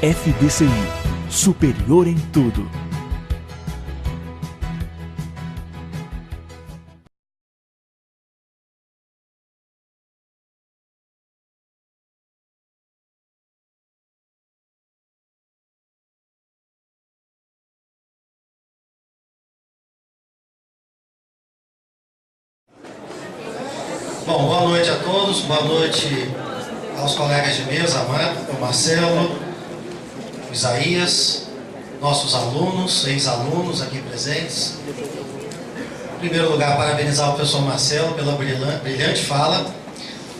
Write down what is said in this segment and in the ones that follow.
FDCI, superior em tudo. Bom, boa noite a todos, boa noite aos colegas de mesa, o Marcelo, o Isaías, nossos alunos, ex-alunos aqui presentes. Em primeiro lugar, parabenizar o professor Marcelo pela brilhante fala,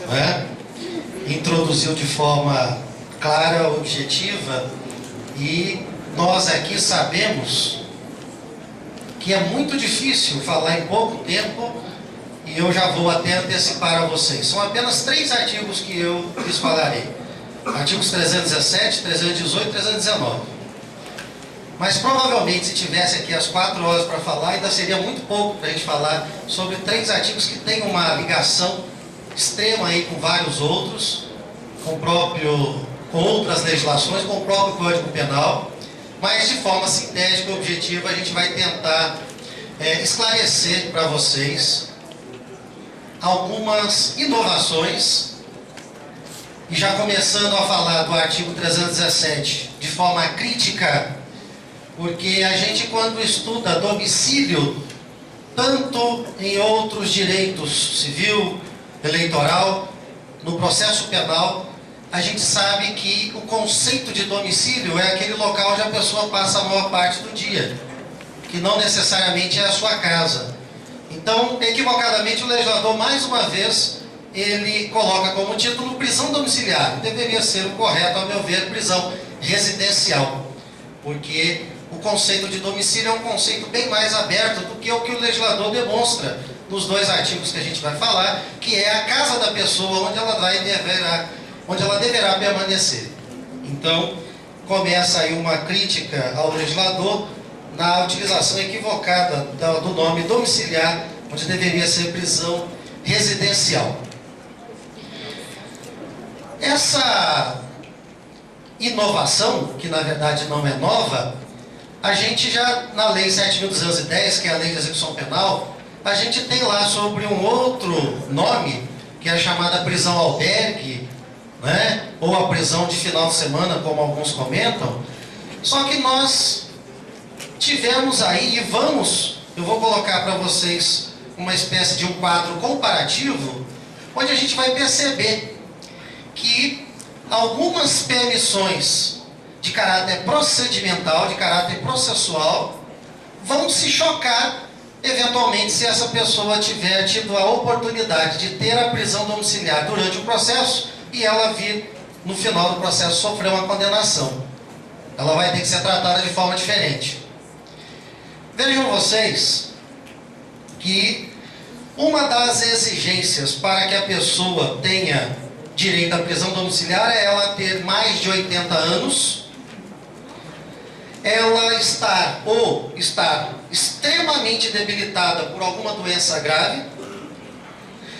né? Introduziu de forma clara, objetiva, e nós aqui sabemos que é muito difícil falar em pouco tempo. E eu já vou até antecipar a vocês. São apenas 3 artigos que eu lhes falarei. Artigos 317, 318 e 319. Mas provavelmente, se tivesse aqui as 4 horas para falar, ainda seria muito pouco para a gente falar sobre 3 artigos que têm uma ligação extrema aí com vários outros, com outras legislações, com o próprio Código Penal. Mas de forma sintética e objetiva, a gente vai tentar esclarecer para vocês algumas inovações, e já começando a falar do artigo 317 de forma crítica, porque a gente, quando estuda domicílio, tanto em outros direitos civil, eleitoral, no processo penal, a gente sabe que o conceito de domicílio é aquele local onde a pessoa passa a maior parte do dia, que não necessariamente é a sua casa. Então, equivocadamente, o legislador, mais uma vez, ele coloca como título prisão domiciliar. Deveria ser o correto, a meu ver, prisão residencial. Porque o conceito de domicílio é um conceito bem mais aberto do que o legislador demonstra nos 2 artigos que a gente vai falar, que é a casa da pessoa onde ela deverá permanecer. Então, começa aí uma crítica ao legislador na utilização equivocada do nome domiciliar, onde deveria ser prisão residencial. Essa inovação, que na verdade não é nova, a gente já, na Lei 7.210, que é a Lei de Execução Penal, a gente tem lá sobre um outro nome, que é a chamada prisão albergue, né? Ou a prisão de final de semana, como alguns comentam. Só que nós tivemos aí, eu vou colocar para vocês uma espécie de um quadro comparativo, onde a gente vai perceber que algumas permissões de caráter procedimental, de caráter processual, vão se chocar, eventualmente, se essa pessoa tiver tido a oportunidade de ter a prisão domiciliar durante o processo e ela vir, no final do processo, sofrer uma condenação. Ela vai ter que ser tratada de forma diferente. Vejam vocês que uma das exigências para que a pessoa tenha direito à prisão domiciliar é ela ter mais de 80 anos, ela estar extremamente debilitada por alguma doença grave,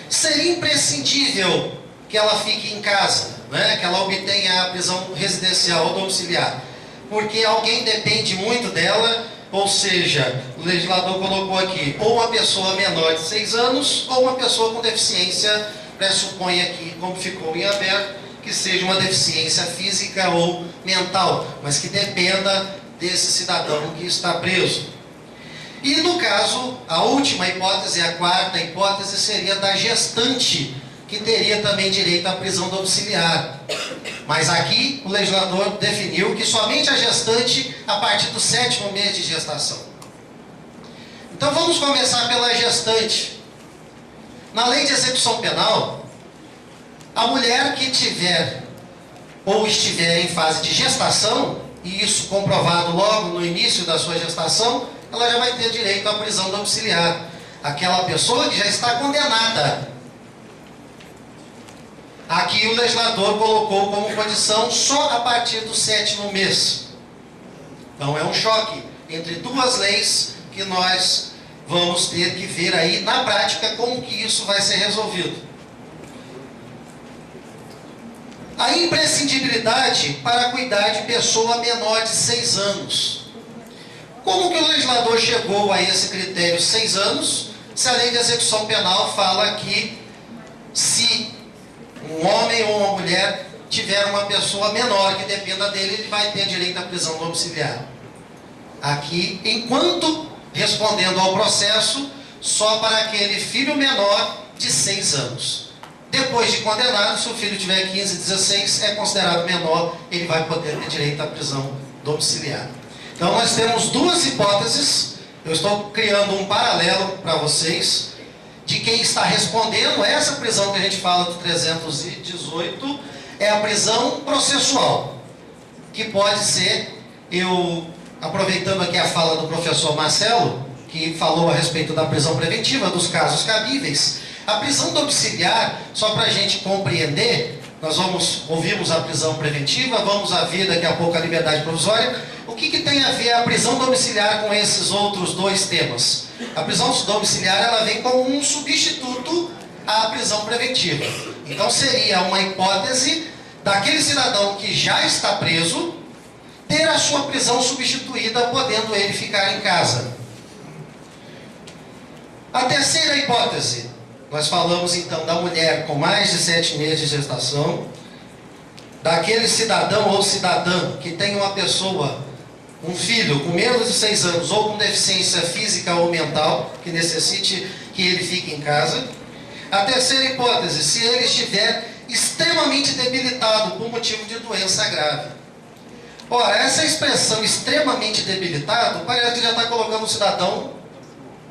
seria imprescindível que ela fique em casa, né? Que ela obtenha a prisão residencial ou domiciliar, porque alguém depende muito dela. Ou seja, o legislador colocou aqui ou uma pessoa menor de 6 anos ou uma pessoa com deficiência, pressupõe aqui, como ficou em aberto, que seja uma deficiência física ou mental, mas que dependa desse cidadão que está preso. E no caso, a última hipótese, a quarta hipótese, seria da gestante, que teria também direito à prisão domiciliar. Mas aqui o legislador definiu que somente a gestante a partir do 7º mês de gestação. Então vamos começar pela gestante. Na Lei de Execução Penal, a mulher que tiver ou estiver em fase de gestação, e isso comprovado logo no início da sua gestação, ela já vai ter direito à prisão domiciliar. Aquela pessoa que já está condenada. Aqui o legislador colocou como condição só a partir do 7º mês. Então é um choque entre 2 leis que nós vamos ter que ver aí na prática como que isso vai ser resolvido. A imprescindibilidade para cuidar de pessoa menor de 6 anos. Como que o legislador chegou a esse critério 6 anos, se a lei de execução penal fala que se um homem ou uma mulher tiver uma pessoa menor que dependa dele, ele vai ter direito à prisão domiciliar? Aqui, enquanto respondendo ao processo, só para aquele filho menor de 6 anos. Depois de condenado, se o filho tiver 15, 16, é considerado menor, ele vai poder ter direito à prisão domiciliar. Então nós temos duas hipóteses, eu estou criando um paralelo para vocês, de quem está respondendo. Essa prisão que a gente fala do 318 é a prisão processual, que pode ser, aproveitando aqui a fala do professor Marcelo, que falou a respeito da prisão preventiva, dos casos cabíveis. A prisão domiciliar, só para a gente compreender, nós ouvimos a prisão preventiva, vamos ver daqui a pouco a liberdade provisória. O que tem a ver a prisão domiciliar com esses outros dois temas? A prisão domiciliar, ela vem como um substituto à prisão preventiva. Então seria uma hipótese daquele cidadão que já está preso ter a sua prisão substituída, podendo ele ficar em casa. A terceira hipótese, nós falamos então da mulher com mais de 7 meses de gestação, daquele cidadão ou cidadã que tem uma pessoa, um filho com menos de 6 anos ou com deficiência física ou mental, que necessite que ele fique em casa. A terceira hipótese, se ele estiver extremamente debilitado por motivo de doença grave. Ora, essa expressão extremamente debilitado, parece que já está colocando o cidadão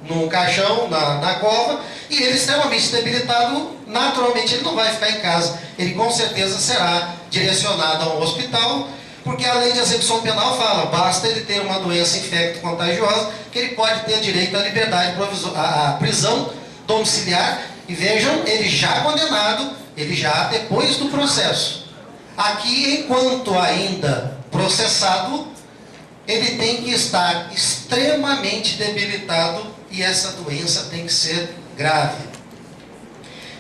num caixão, na cova, e ele extremamente debilitado, naturalmente ele não vai ficar em casa, ele com certeza será direcionado a um hospital, porque a lei de execução penal fala, basta ele ter uma doença infecto-contagiosa, que ele pode ter direito à liberdade à prisão domiciliar, e vejam, ele já condenado, ele já depois do processo. Aqui, enquanto ainda processado, ele tem que estar extremamente debilitado e essa doença tem que ser grave.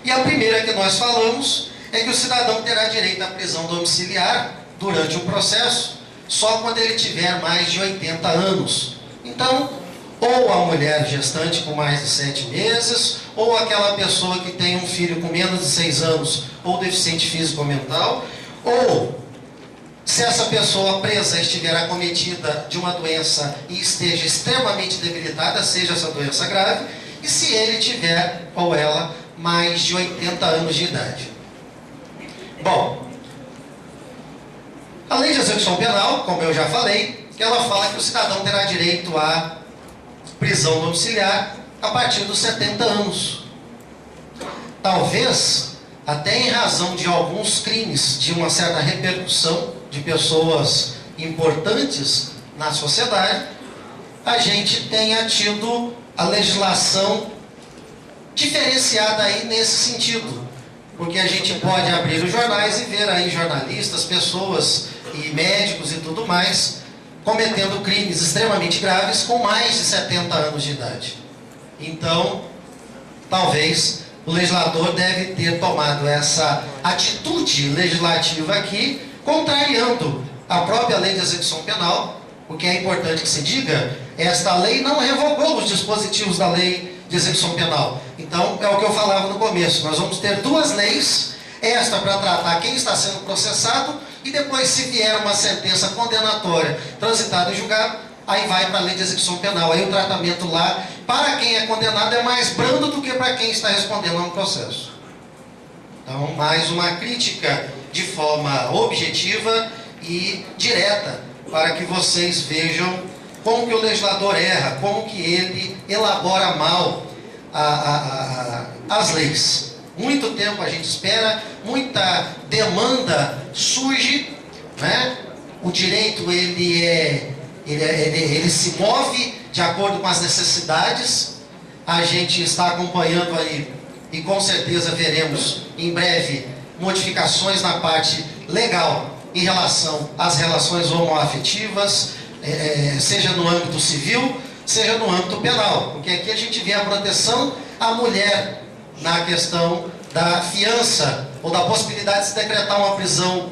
E a primeira que nós falamos é que o cidadão terá direito à prisão domiciliar durante o processo só quando ele tiver mais de 80 anos. Então, ou a mulher gestante com mais de 7 meses, ou aquela pessoa que tem um filho com menos de 6 anos, ou deficiente físico ou mental, ou se essa pessoa presa estiver acometida de uma doença e esteja extremamente debilitada, seja essa doença grave, e se ele tiver, ou ela, mais de 80 anos de idade. Bom, a lei de execução penal, como eu já falei, ela fala que o cidadão terá direito à prisão domiciliar a partir dos 70 anos. Talvez, até em razão de alguns crimes, de uma certa repercussão de pessoas importantes na sociedade, a gente tenha tido a legislação diferenciada aí nesse sentido. Porque a gente pode abrir os jornais e ver aí jornalistas, pessoas e médicos e tudo mais cometendo crimes extremamente graves com mais de 70 anos de idade. Então, talvez o legislador deve ter tomado essa atitude legislativa aqui, contrariando a própria lei de execução penal. O que é importante que se diga, esta lei não revogou os dispositivos da lei de execução penal. Então, é o que eu falava no começo, nós vamos ter duas leis, esta para tratar quem está sendo processado, e depois, se vier uma sentença condenatória transitada em julgado, aí vai para a lei de execução penal. Aí o tratamento lá, para quem é condenado, é mais brando do que para quem está respondendo a um processo. Então, mais uma crítica de forma objetiva e direta, para que vocês vejam como que o legislador erra, como que ele elabora mal as leis. Muito tempo a gente espera, muita demanda surge, né? O direito ele se move de acordo com as necessidades. A gente está acompanhando aí e com certeza veremos em breve modificações na parte legal em relação às relações homoafetivas, seja no âmbito civil, seja no âmbito penal, porque aqui a gente vê a proteção à mulher na questão da fiança ou da possibilidade de se decretar uma prisão